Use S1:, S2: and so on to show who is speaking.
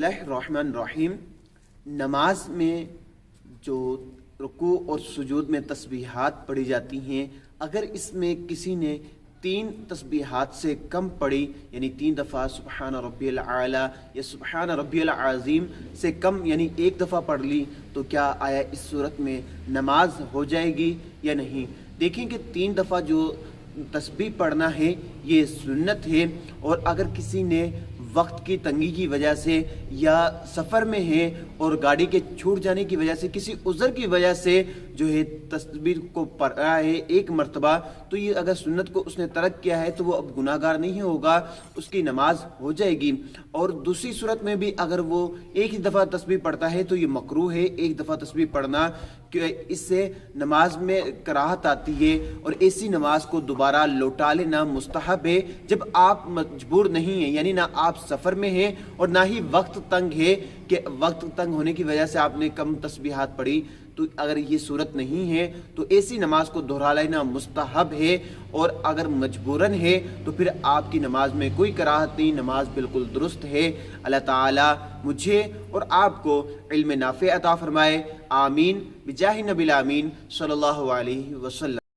S1: बिस्मिल्लाहिर्रहमानिर्रहीम। नमाज में जो रुकू और सुजूद में तस्बीहात पढ़ी जाती हैं, अगर इसमें किसी ने 3 तस्बीहात से कम पढ़ी, यानी 3 दफ़ा सुब्हान रब्बियल आला या सुब्हान रब्बियल अज़ीम से कम यानी 1 दफ़ा पढ़ ली, तो क्या आया इस सूरत में नमाज हो जाएगी या नहीं। देखें कि 3 दफ़ा जो तस्बीह पढ़ना है ये सुन्नत है, और अगर किसी ने वक्त की तंगी की वजह से या सफ़र में है और गाड़ी के छूट जाने की वजह से, किसी उज़र की वजह से जो है तस्बीह को पढ़ा है 1 मरतबा, तो ये अगर सुन्नत को उसने तर्क किया है तो वो अब गुनाहगार नहीं होगा, उसकी नमाज हो जाएगी। और दूसरी सूरत में भी अगर वो 1 ही दफ़ा तस्बीह पढ़ता है तो ये मकरूह है 1 दफ़ा तस्बीह पढ़ना, कि इससे नमाज में कराहत आती है और ऐसी नमाज को दोबारा लौटा लेना मुस्तहब है जब आप मजबूर नहीं हैं, यानी ना आप सफ़र में हैं और ना ही वक्त तंग है कि वक्त तंग होने की वजह से आपने कम तस्बीहात पढ़ी। तो अगर ये सूरत नहीं है तो ऐसी नमाज को दोहरा लेना मुस्तहब है, और अगर मजबूरन है तो फिर आपकी नमाज में कोई कराहत नहीं, नमाज बिल्कुल दुरुस्त है। अल्लाह ताला मुझे और आपको इल्म नाफ़े अता फरमाए, आमीन बिजाहि नबिल आमीन सल्लल्लाहु अलैहि वसल्लम।